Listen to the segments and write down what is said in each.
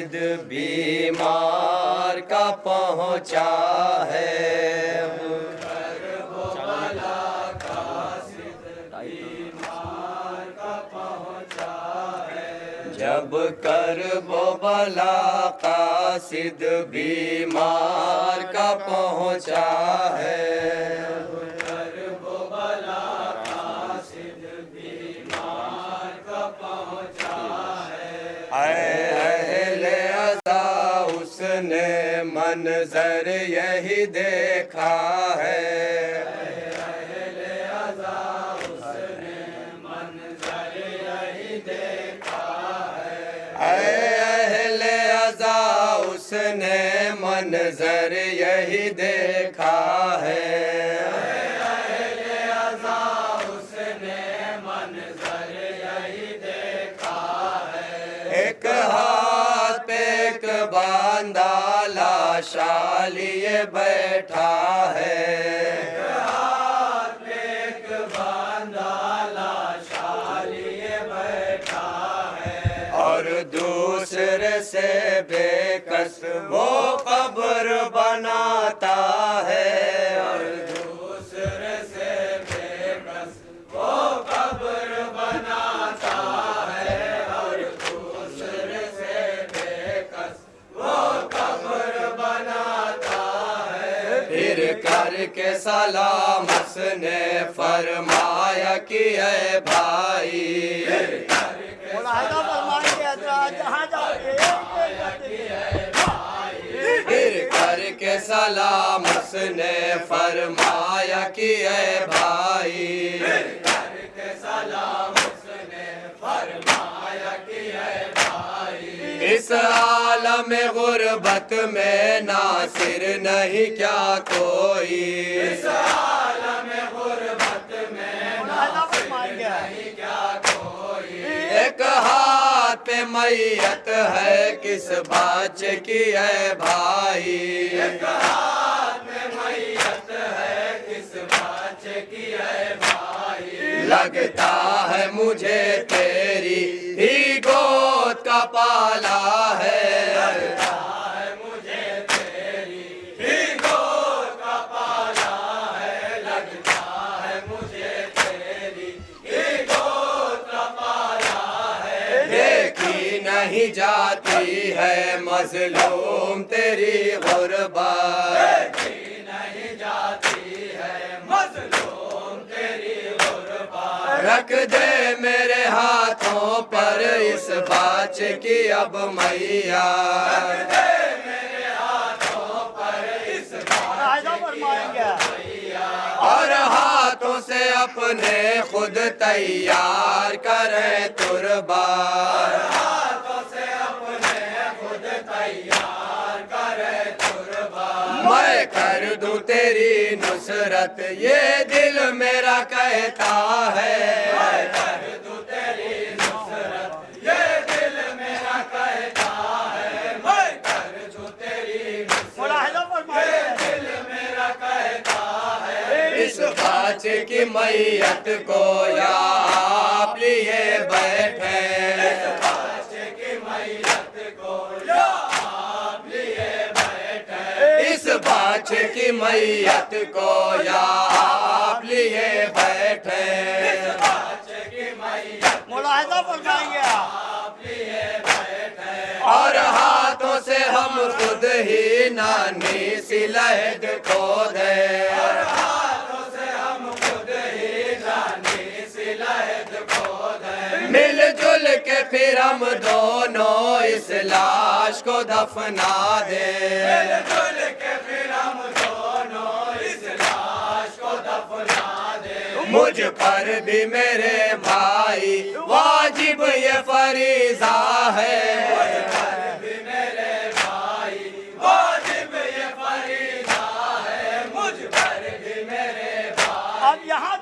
कासिद बीमार का पहुँचा है। जब करबो बला कासिद बीमार का पहुँचा है। करबो बला कासिद बीमार का पहुँचा है। अहले अज़ा उसने मंजर यही देखा है। अहले अज़ा उसने मंजर यही देखा है। अहले अज़ा उसने मंजर यही देखा है। एक हाथ पे एक बांदा लाशा लिए बैठा है। दूसरे से बेकस वो कब्र बनाता है। और दूसरे से बेकस वो कब्र बनाता है। और दूसरे से बेकस वो कब्र बनाता है। फिर करके सलाम उसने फरमाया कि ऐ भाई, फिर करके सलाम उसने फरमाया कि ऐ भाई, करके सलाम उसने फरमाया कि ऐ भाई, इस आलम गुर्बत में नासिर नहीं क्या कोई। इस आलम गुर्बत में नासिर नहीं क्या कोई। एक हाथ पे मैयत है किस बच्चे की है भाई। एक हाथ पे मैयत है किस बच्चे की है भाई। लगता है मुझे तेरी ही गोद का पाला है। लगता है मुझे तेरी ही गोद का पाला है। लगता है मुझे तेरी ही गोद का पाला है। देखी नहीं जाती है मजलूम तेरी गुर्बत। देखी नहीं जाती है मजलूम तेरी गुर्बत। रख दे मेरे हाथों पर इस बच्चे की अब मैया। रख दे मेरे हाथों पर इस बच्चे की अब मैया। और हाथों से अपने खुद तैयार करे तुरबा। हाथों से अपने खुद तैयार करे तुरबा। मैं कर दूं तेरी नुसरत ये दिल मेरा कहता है। मैं कर दूं तेरी नुसरत ये दिल मेरा कहता है। मैं कर दूं तेरी नुसरत ये दिल मेरा कहता है। इस बच्चे की मैयत को या आप लिए बैठे। इस बच्चे की मैयत को या आप लिए बैठे। इस बच्चे की मैयत को या आप लिए बैठे। इस बच्चे की मैयत मुलाहिजा फरमाएंगे आप लिए बैठे। और हाथों से हम खुद ही नानी सी लहद को दे। और हाथों से हम खुद ही नानी सी लहद को दे। मिलजुल के फिर हम दोनों इस लाश को दफना दे। मिलजुल के फिर हम दोनों इस लाश को दफना दे। मुझ पर भी मेरे भाई वाजिब ये फरीज़ा है। मुझ पर भी मेरे भाई वाजिब ये फरीज़ा है। मुझ पर भी मेरे भाई अब यहाँ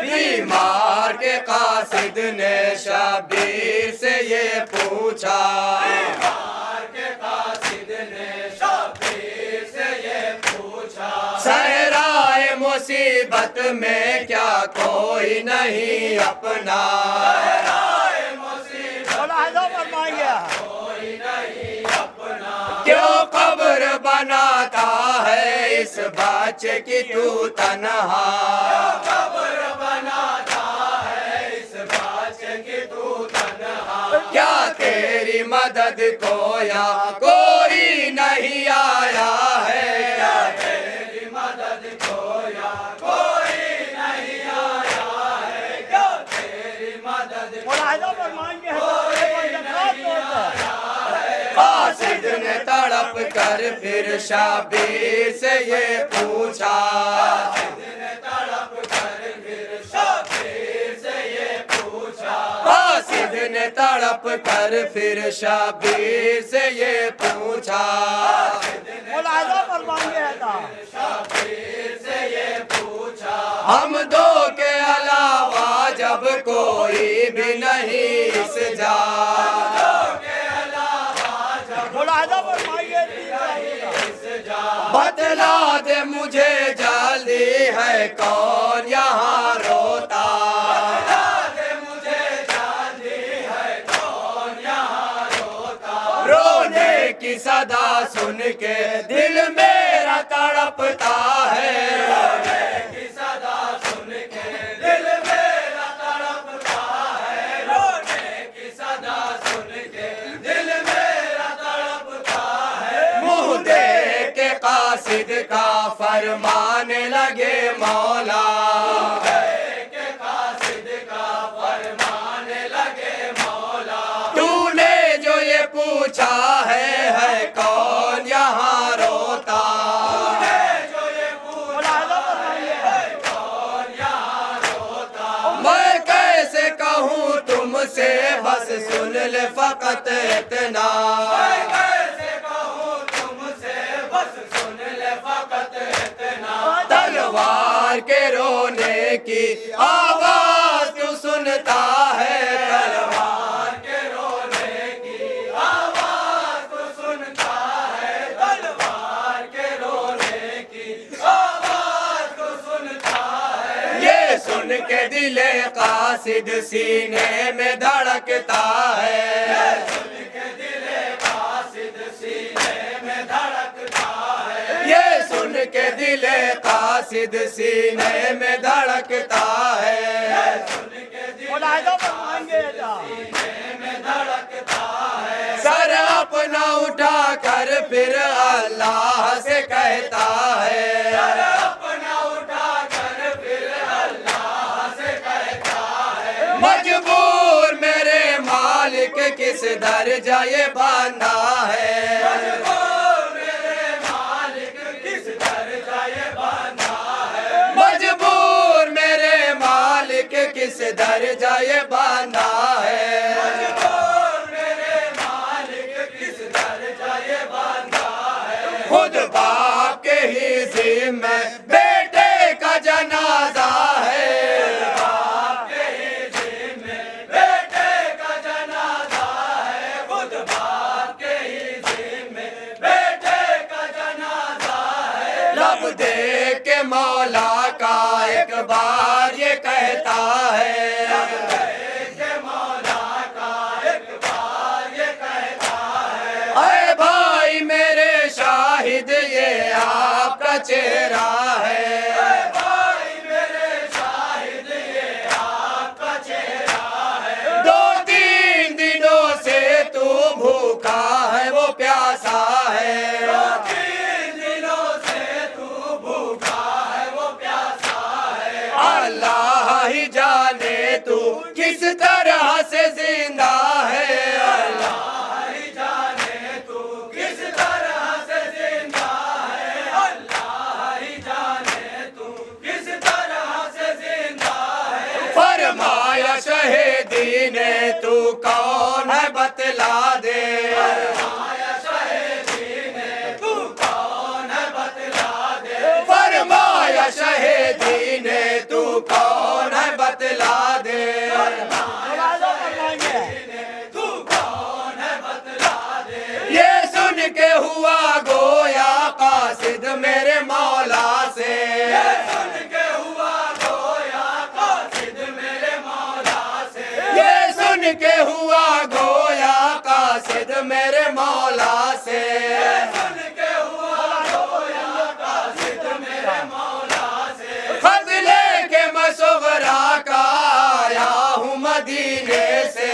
बीमार के कासिद ने शबीर से ये पूछा। बीमार के कासिद ने शबीर से ये पूछा। सहराए मुसीबत में क्या कोई नहीं अपना। सहराए मुसीबत क्यों कब्र बनाता है इस बच्चे की तू तन्हा, कब्र बनाता है इस बच्चे की तू तन्हा। क्या तेरी मदद को या कोई नहीं आया है, क्या तेरी मदद को या कोई नहीं आया है, क्या तेरी मदद को कासिद ने तड़प कर फिर शाबीर से ये पूछा, कासिद ने तड़प कर फिर शाबीर से ये पूछा, कासिद ने तड़प कर फिर शाबीर से ये पूछा, शाबीर से ये पूछा। हम दो के अलावा जब कोई भी नहीं इस जान, बतला दे मुझे जल्दी है कौन यहाँ रोता, बतला दे मुझे जल्दी है कौन यहाँ रोता। रोने की सदा सुन के दिल मेरा तड़पता है, रोने की सदा सुन के दिल मेरा तड़पता है, रोने की सदा सुन के दिल मेरा तड़पता है। मुँह देख के कासिद का फरमाने लगे मौला, के कासिद का फरमाने लगे मौला। तूने जो ये पूछा है कौन यहाँ रोता, तूने जो ये पूछा है कौन यहाँ रोता। मैं कैसे कहूँ तुमसे बस सुन ले फकत इतना, मैं कैसे कहूँ तुमसे बस सुन ले फकत इतना। तलवार के रोने की आवाज तू सुनता है, तलवार के रोने की आवाज तू सुनता है, तलवार के रोने की आवाज तू सुनता है। ये सुन के दिले कासिद सीने में धड़कता है, ये सुन के दिले कासिद सीने में धड़कता है, ये सुन के दिले कासिद सीने में धड़कता है, ये सुन के दिले सीने में धड़कता है। सर अपना उठा कर फिर अल्लाह से कहता है, सर अपना उठा कर फिर अल्लाह से कहता है। मजबूर मेरे मालिक किस दर्जा ये बांधा है, मजबूर मेरे मालिक किस दर्जा ये बांधा है, मजबूर मेरे मालिक किस दर्जा ये बांधा है, मजबूर मेरे मालिक किस दर्जा ये बांधा है। खुद बाप के ही जिम्मे बेटे का जनाजा है, बाप के ही जिम्मे बेटे का जनाजा है, खुद बाप के ही जिम्मे बेटे का जनाजा है। लब देख के मौला का एक बार ये कहता है, लब देख के मौला का एक बार ये कहता है। ऐ भाई मेरे शाहिद ये आपका चेहरा है, ऐ भाई मेरे शाहिद ये आपका चेहरा है। 2-3 दिनों से तू भूखा है वो प्यासा है, 2-3 दिनों से तू भूखा है वो प्यासा है। अल्लाह ही जाने तू किस तरह से जिंदा है, अल्लाह ही जाने तू किस तरह से जिंदा है, अल्लाह ही जाने तू किस तरह से जिंदा है। फरमाया शहीदी ने तू कौन है बतला दे, फरमाया शहीदी ने तू कौन है बतला दे, फरमाया शहीदी ने तू कौन है बतला दे, तू कौन है बतला दे। ये सुन के हुआ गोया कासिद मेरे मौला से, ये सुन के हुआ गोया कासिद मेरे मौला से, ये सुन के हुआ गोया कासिद कासिद मेरे मौला से, फजले के मैं सुगरा का आया हूँ मदीने से,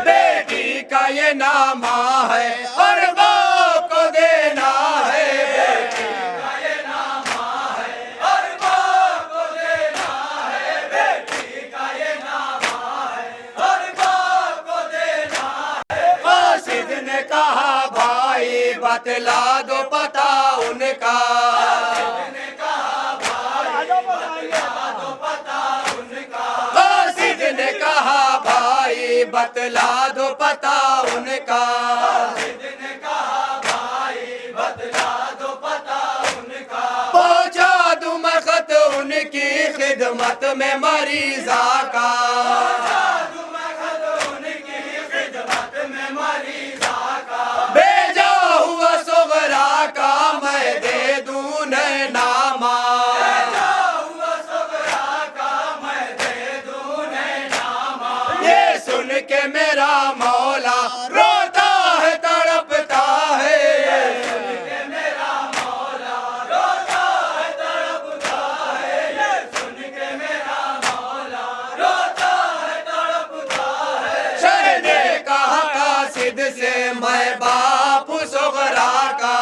बेटी का ये नामा है और बाप को देना है, बेटी का ये नामा है और बाप को देना है, बेटी का ये नामा है और बाप को देना है। कासिद ने कहा भाई बतला दो पता उनका, कासिद ने कहा भाई बतला दो पता उनका, कासिद ने कहा भाई बतला दो पता उनका, कासिद ने कहा भाई बतला दो पता उनका, पहुंचा दूं मैं खत उनकी खिदमत में मरीजा का, पहुंचा दूं मैं खत उनकी खिदमत में मरीजा का, भेजा हुआ सुगरा का मैं दे दूं नैनामा, भेजा हुआ सुगरा का मैं दे दूं नैनामा, ये सुन के मेरा मौला रोता है तड़पता है, ये सुन के मेरा मौला रोता है तड़पता है, ये सुन के मेरा मौला रोता है तड़पता है। शाह ने कहा कासिद से मैं बाप सुगरा का,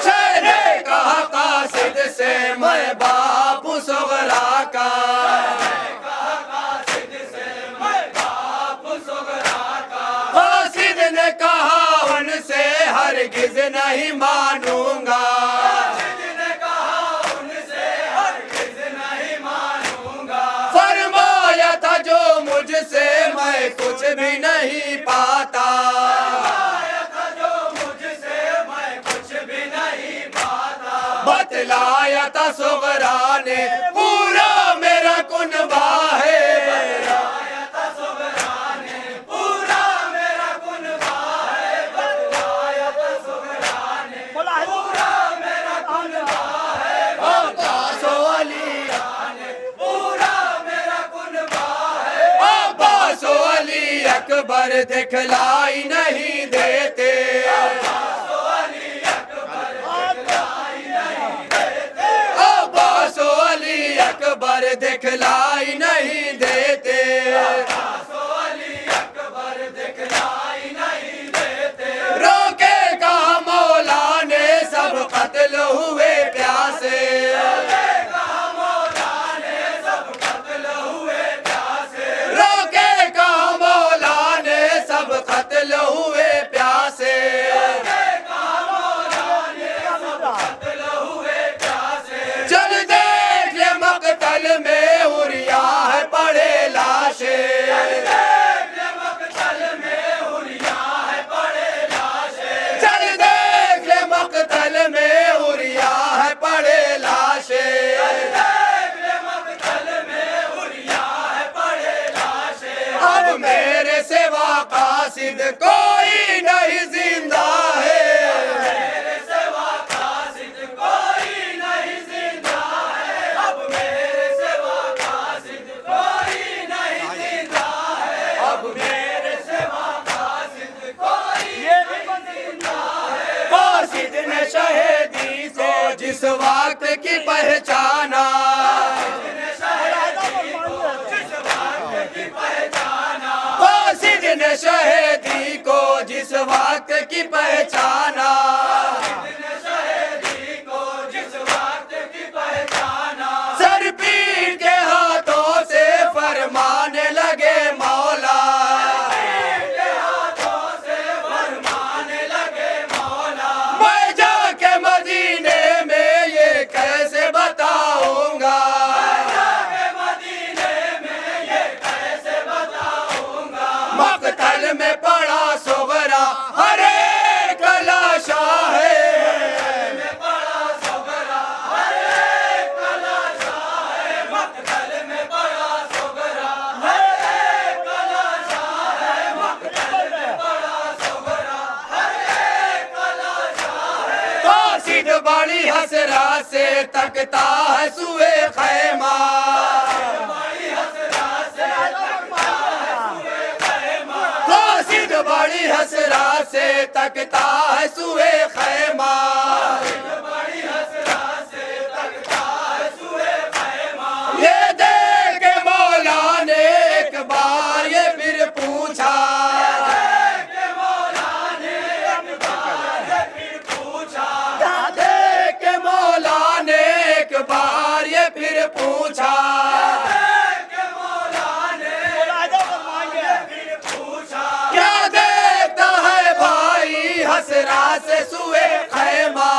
शाह ने कहा कासिद से मैं बाप सुगरा का, कासिद ने कहा उनसे हरगिज नहीं मानूंगा, कासिद ने कहा उनसे हरगिज नहीं मानूंगा, फरमाया था जो मुझसे मैं कुछ भी नहीं पाता, फरमाया था जो मुझसे मैं कुछ भी नहीं पाता, बतलाया था सुगरा ने पूरा मेरा कुनबा है, बतलाया था सुगरा ने पूरा मेरा कुनबा है, बतलाया था सुगरा ने पूरा मेरा कुनबा है, अब्बास अलिया ने पूरा मेरा कुनबा है, अब्बास अली अकबर दिखलाई नहीं देते, अब्बास अली अकबर दिखलाई नहीं देते, अब्बास अली अकबर दिखलाई नहीं देते, अब्बास अली अकबर दिखलाई नहीं देते, रोके कहा मौला ने सब कत्ल हुए प्यासे, रोके कहा मौला ने सब कत्ल हुए प्यासे, रोके कहा मौला ने सब कत्ल हुए प्यासे, रोके कहा मौला ने सब कत्ल हुए प्यासे, चल देख ले मकतल में हुरिया है पड़े लाशे, चल देख ले मकतल में हुरिया है पड़े लाशे, चल देख ले मकतल में हुरिया है पड़े लाशे, चल देख ले मकतल में हुरिया है पड़े लाशे, अब मेरे सिवा कासिद कोई नहीं जिंदा है, मेरे सिवा कासिद कोई नहीं जिंदा है, अब मेरे सिवा कासिद कोई नहीं जिंदा है, अब मेरे सिवा कासिद कोई नहीं जिंदा है। कासिद ने शहीदी को जिस वक्त की पहचाना, कासिद ने शहीदी को जिस वक्त की पहचाना, सर पीट के हाथों से फरमाने लगे मौला, मैं जाके मदीने में ये कासिद बड़ी हसरा से तकता है सुए खैमा, कासिद बड़ी हसरा से तकता है सुए खैमा, ये देख के मौला ने एक बार ये फिर पूछा, देख के मौला ने एक बार ये फिर पूछा, क्या देखता है भाई हसरा से सुए खैमा,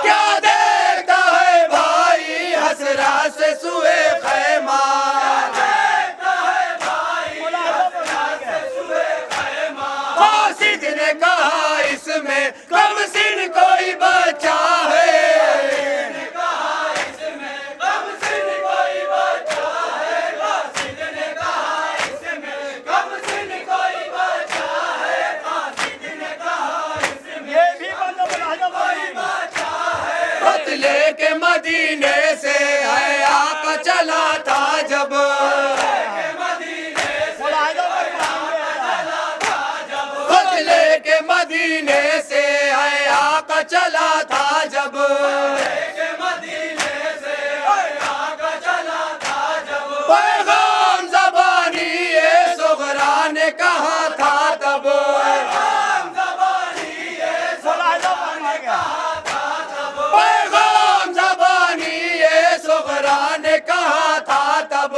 क्या देखता है भाई हसरा से सुए खैमा, कासिद ने कहा इसमें कम सिन कोई बच्चा है, लेके मदीने से है आका चला था जब, खुद लेके मदीने से है आका चला था जब, पैगाम ज़बानी ये सुगरा ने कहा था तब, पैगाम ज़बानी ये सुगरा ने कहा था तब,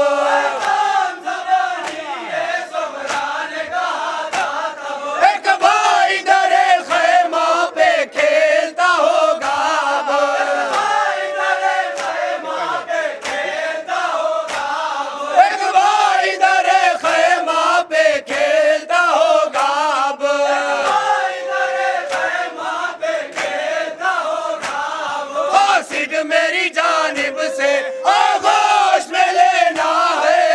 एक भाई दरे खैमा पे खेलता होगा अब, एक भाई दरे खैमा पे खेलता होगा अब, कासिद मेरी जानिब से आगोश में लेना है,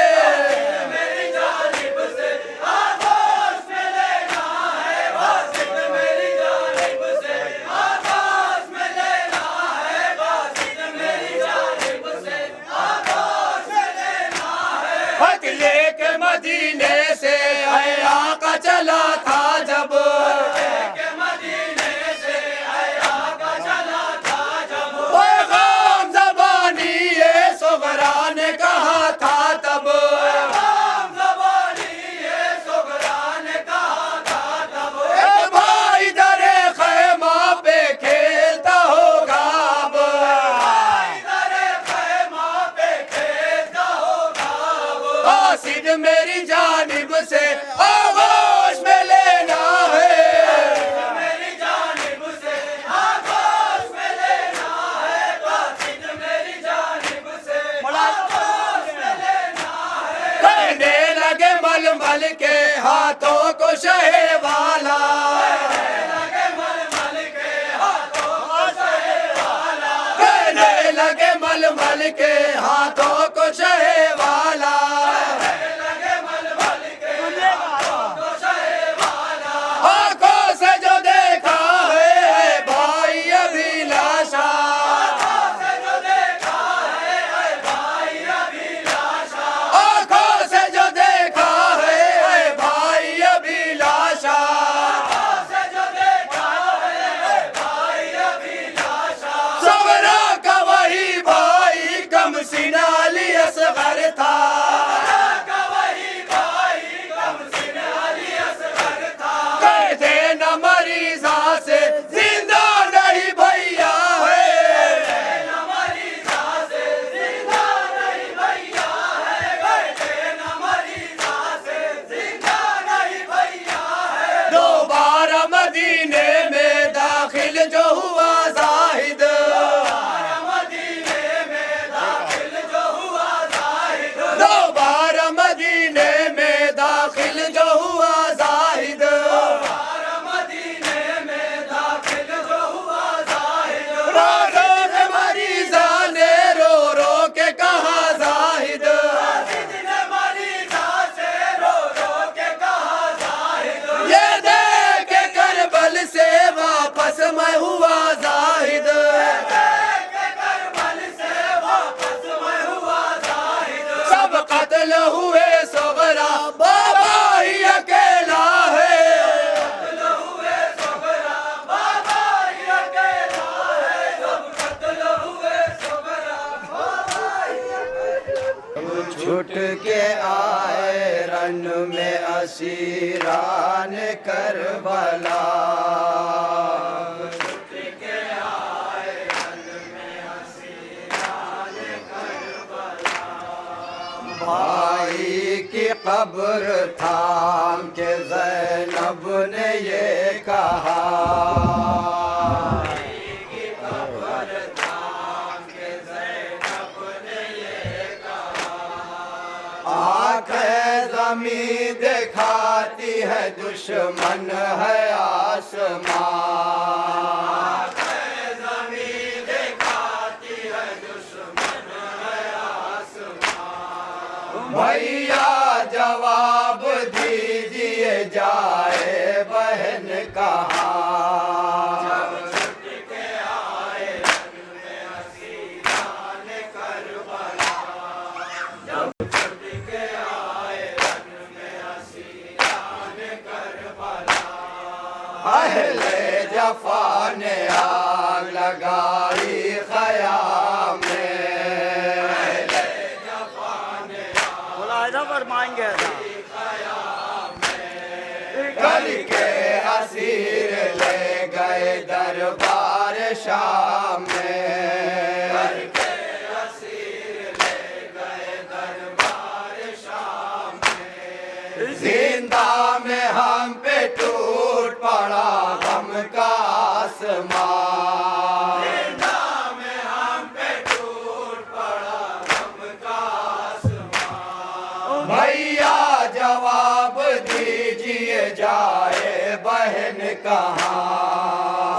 खत लेके मदीने से है आका चला था जब, पैगाम ज़बानी ये सुगरा ने कहा था तब, एक भाई दरे खैमा पे खेलता होगा अब, कासिद मेरी जानिब से आगोश में लेना है, कहने लगे मलमल के हाथों को शहे वाला, कहने लगे मलमल के हाथों को शहे वाला, आंखों से जो देखा है भाई अभिलाषा, आंखों से जो देखा है भाई अभिलाषा, सवरा का वही भाई कम सिनाली असगर था, रन में असीरान करबला। भाई की कब्र थाम के ज़ैनब ने ये कहा, भाई की कब्र थाम के ज़ैनब ने ये कहा, आँखें ज़मीं दिखाती है दुश्मन है आसमां। भैया जवाब दीजिए जाए बहन कहाँ। जब छुट के आए रन में असीरान करबला, जब छुट के आए रन में असीरान करबला। अहले जफा ने आग लगाई ख़याम में, फरमाएंगे करके असीर ले गए दरबार शाम में, करके असीर ले गए दरबार शाम में। जिंदा में हम पे टूट पड़ा गम का आसमां, भैया जवाब दीजिए जाए बहन कहाँ।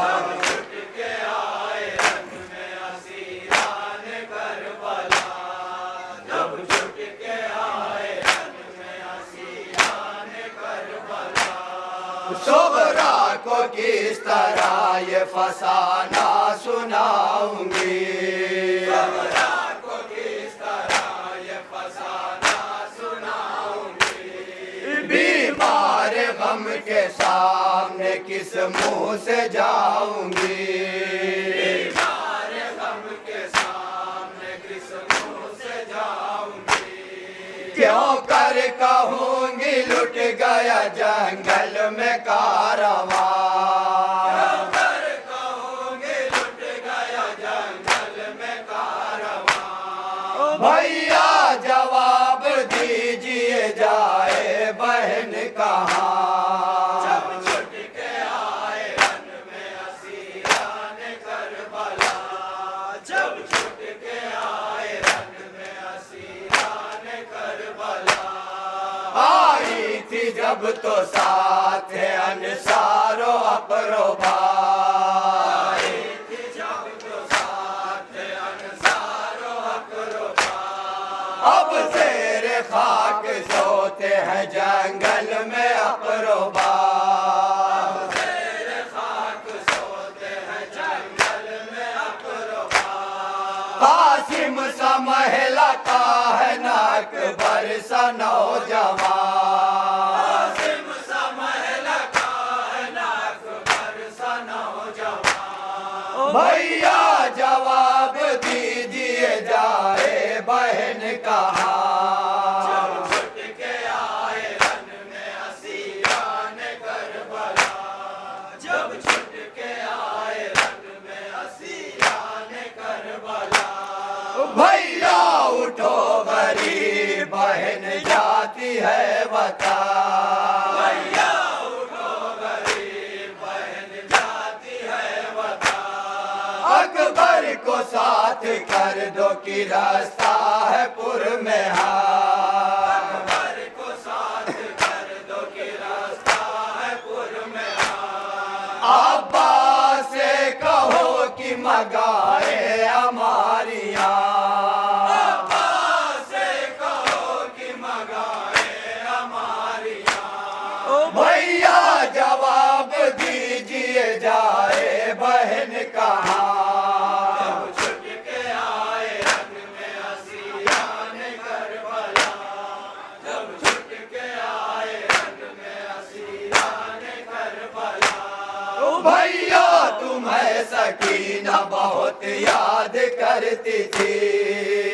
जब छुट के आए रन में असीरान करबला, जब छुट के आए रन में असीरान करबला। सुगरा को किस तरह ये फसाना सुनाऊंगी, बीमार गम के सामने किस मुंह से जाऊंगी, बीमार गम के सामने किस मुंह से जाऊंगी। क्यों कर कहूंगी लुट गया जंगल में कारवां, क्यों कर कहूंगी लुट गया जंगल में कारवां। भैया जवाब दीजिए जाए बहन कहाँ। जब छुट के आए रन में असीरान करबला, जब छुट के आए रन में असीरान करबला। आई थी जब तो साथ अंसारो अक़रबा, आई थी जब तो साथ अंसारो अक़रबा। अब तेरे खाक सोते हैं जंगल में अक़रबा, तेरे खाक सोते हैं जंगल में अक़रबा। कासिम सा महिला का है ना अकबर सा नौजवान, कासिम सा महिला का है ना अकबर सा नौजवान। भैया जवाब दीजिए जाए बहन कहाँ। भैया उठो गरीब बहन जाती है बता, भैया उठो गरीब बहन जाती है बता। अकबर को साथ कर दो कि रास्ता है पुर में हार, अकबर को साथ कर दो कि रास्ता है पुर में हार। अब्बास से कहो कि मगाए हमारियाँ, भैया जवाब दीजिए जाए बहन कहाँ। जब छुट के आए रन में असीरान करबला, जब छुट के आए रन में असीरान करबला। भैया तुम्हें सकीना बहुत याद करती थी,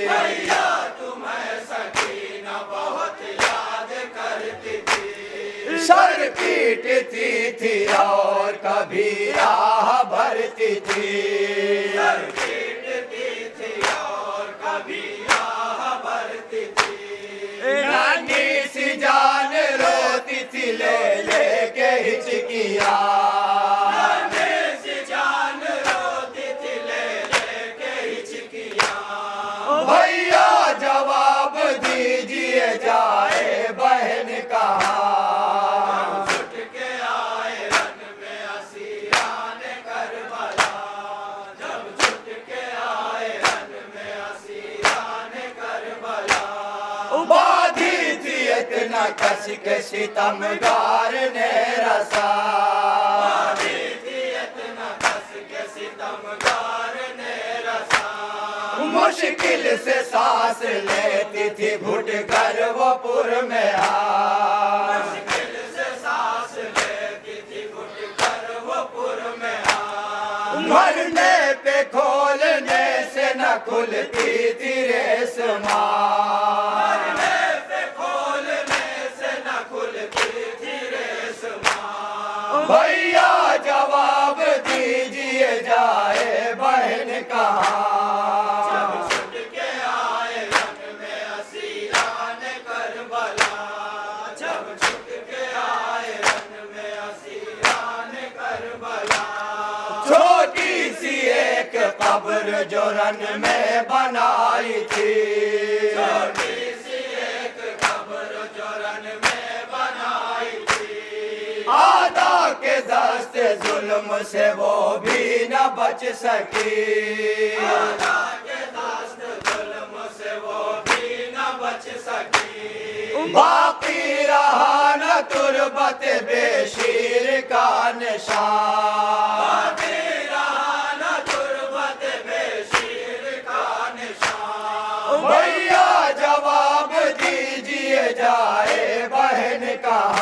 भैया तुम्हें सकीना बहुत याद करती सर पीटती थी और कभी राह भरती थी, सर पीटती थी और कभी राह भरती थी। नानी सी जान रोती थी ले लेके हिचकियाँ, नानी सी जान रोती थी ले लेके हिचकियाँ। भैया जवाब दीजिए जाए बहन कहाँ, छुट के आए रन में असीरान करबला, जब छुट के आए रन में असीरान करबला। बाधी थी इतना कस के सितमगार ने रसा, बाधी थी इतना कस के सितमगार ने रसा। मुश्किल से सांस लेती थी घुट कर वो पुर में आ, मुश्किल से सांस लेती थी घुट कर वो पुर में आ। मरने पे खोलने से न खुलती थी रेशमा, मरने पे खोलने से न खुलती थी रेशमा। भैया जवाब दीजिए जाए बहन कहाँ, कब्र जो रन में बनाई थी, छोटी सी एक कब्र जो रन में बनाई थी। आदा के दस्ते जुल्म से वो भी न बच सकी, आदा के दस्ते जुल्म से वो भी न बच सकी। बाकी रहा न तुरबत बेशीर का निशान, भैया जवाब दीजिए जाए बहन कहाँ।